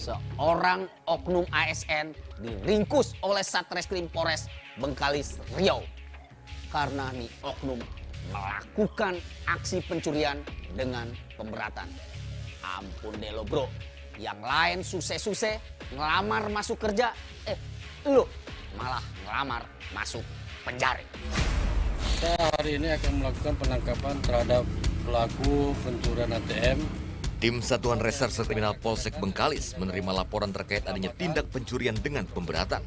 seorang oknum ASN diringkus oleh Satreskrim Polres Bengkalis Riau karena nih oknum melakukan aksi pencurian dengan pemberatan. Ampun deh lo bro, yang lain sukses-sukses ngelamar masuk kerja, lo malah ngelamar masuk penjara. Kita hari ini akan melakukan penangkapan terhadap pelaku pencurian ATM. Tim Satuan Reserse Kriminal Polsek Bengkalis menerima laporan terkait adanya tindak pencurian dengan pemberatan,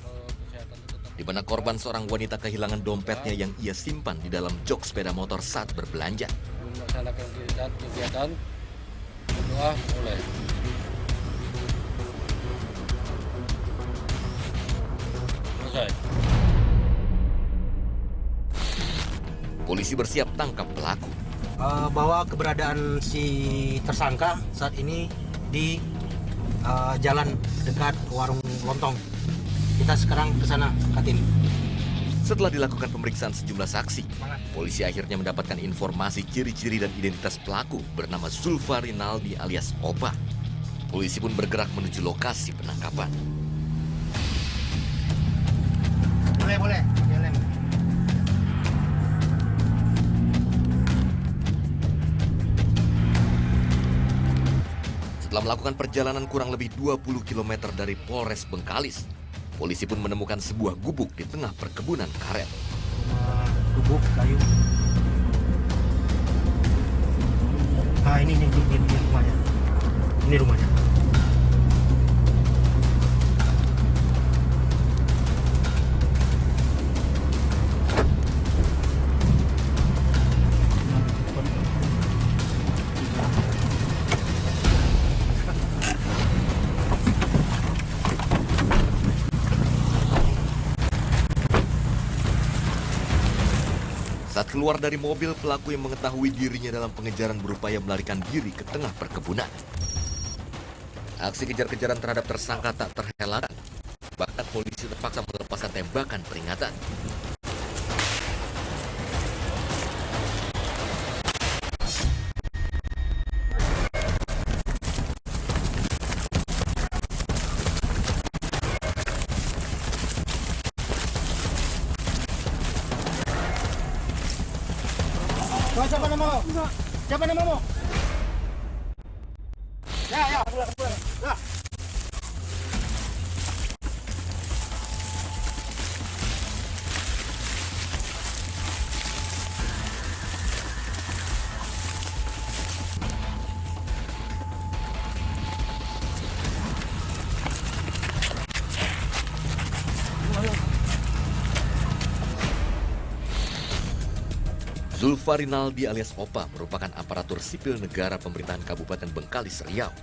di mana korban seorang wanita kehilangan dompetnya yang ia simpan di dalam jok sepeda motor saat berbelanja. Melaksanakan kegiatan berdoa mulai. Selesai. Polisi bersiap tangkap pelaku. Bahwa keberadaan si tersangka saat ini di jalan dekat warung lontong. Kita sekarang ke sana, Katim. Setelah dilakukan pemeriksaan sejumlah saksi, polisi akhirnya mendapatkan informasi ciri-ciri dan identitas pelaku bernama Zulfa Rinaldi alias Opa. Polisi pun bergerak menuju lokasi penangkapan. Boleh. Setelah melakukan perjalanan kurang lebih 20 km dari Polres Bengkalis, polisi pun menemukan sebuah gubuk di tengah perkebunan karet. Gubuk kayu. Ini rumahnya. Ini rumahnya. Saat keluar dari mobil, pelaku yang mengetahui dirinya dalam pengejaran berupaya melarikan diri ke tengah perkebunan. Aksi kejar-kejaran terhadap tersangka tak terelakkan. Bahkan polisi terpaksa melepaskan tembakan peringatan. Siapa namamu? Siapa namamu? Ya, pulang. Ya. Zulfa Rinaldi alias Opa merupakan aparatur sipil negara pemerintahan Kabupaten Bengkalis Riau.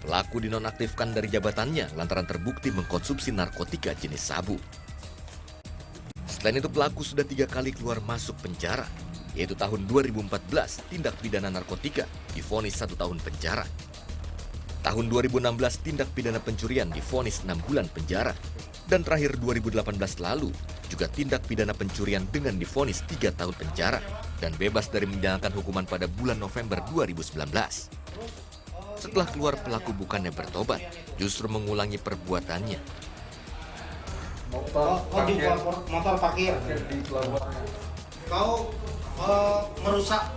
Pelaku dinonaktifkan dari jabatannya lantaran terbukti mengkonsumsi narkotika jenis sabu. Selain itu pelaku sudah 3 kali keluar masuk penjara, yaitu tahun 2014 tindak pidana narkotika divonis 1 tahun penjara. Tahun 2016 tindak pidana pencurian divonis 6 bulan penjara. Dan terakhir 2018 lalu juga tindak pidana pencurian dengan divonis 3 tahun penjara dan bebas dari menjalankan hukuman pada bulan November 2019. Setelah keluar pelaku bukannya bertobat, justru mengulangi perbuatannya. Motor parkir. Kau merusak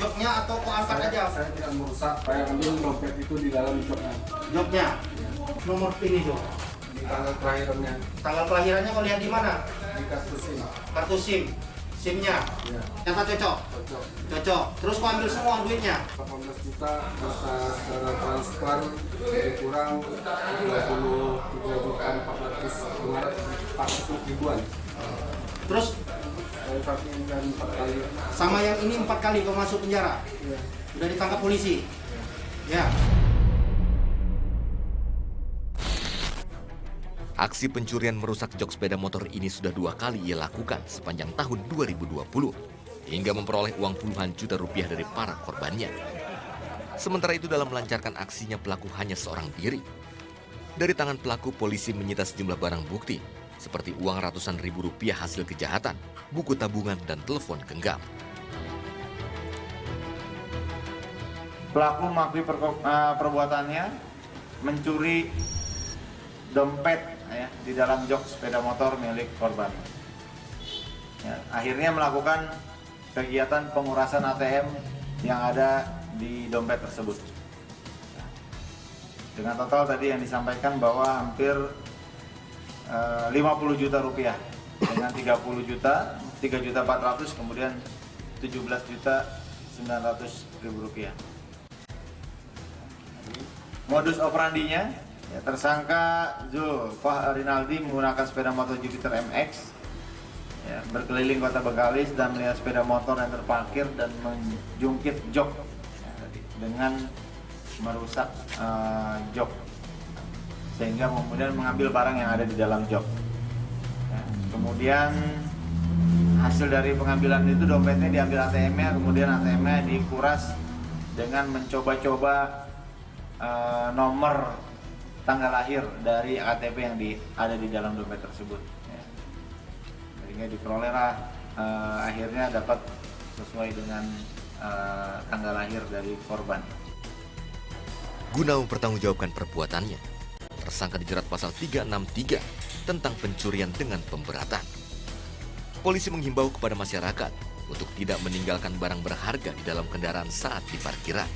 joknya atau kau angkat aja? Saya tidak merusak, saya ambil dompet itu di dalam joknya. Joknya? Nomor ini jok? Di tanggal kelahirannya, Tanggal kelahirannya kau lihat di mana? di kartu SIM. Kartu SIM? SIM-nya? Ya, Nyata cocok? cocok. Cocok. Terus kau ambil semua duitnya? 18 juta, serta secara transfer, lebih kurang 23.400 ribuan. Terus Saya saking dan 4 kali. sama yang ini 4 kali kau masuk penjara? Ya. Udah ditangkap polisi? Ya. Aksi pencurian merusak jok sepeda motor ini sudah 2 kali ia lakukan sepanjang tahun 2020 hingga memperoleh uang puluhan juta rupiah dari para korbannya. Sementara itu dalam melancarkan aksinya pelaku hanya seorang diri. Dari tangan pelaku polisi menyita sejumlah barang bukti seperti uang ratusan ribu rupiah hasil kejahatan, buku tabungan dan telepon genggam. Pelaku mengakui perbuatannya mencuri dompet ya, di dalam jok sepeda motor milik korban. Ya, akhirnya melakukan kegiatan pengurasan ATM yang ada di dompet tersebut. Dengan total tadi yang disampaikan bahwa hampir 50 juta rupiah dengan 30 juta, 3.400.000 kemudian 17.900.000 rupiah. Modus operandinya, ya, tersangka Zulfah Rinaldi menggunakan sepeda motor Jupiter MX, ya, berkeliling kota Bengkalis dan melihat sepeda motor yang terparkir dan menjungkit jok, ya, dengan merusak jok, sehingga kemudian mengambil barang yang ada di dalam jok. Ya, kemudian hasil dari pengambilan itu dompetnya diambil ATM-nya, kemudian ATM-nya dikuras dengan mencoba-coba nomor tanggal lahir dari KTP yang ada di dalam dompet tersebut. Ya. Sehingga diperolehlah akhirnya dapat sesuai dengan tanggal lahir dari korban. Guna mempertanggungjawabkan perbuatannya, tersangka dijerat pasal 363 tentang pencurian dengan pemberatan. Polisi menghimbau kepada masyarakat untuk tidak meninggalkan barang berharga di dalam kendaraan saat di parkiran.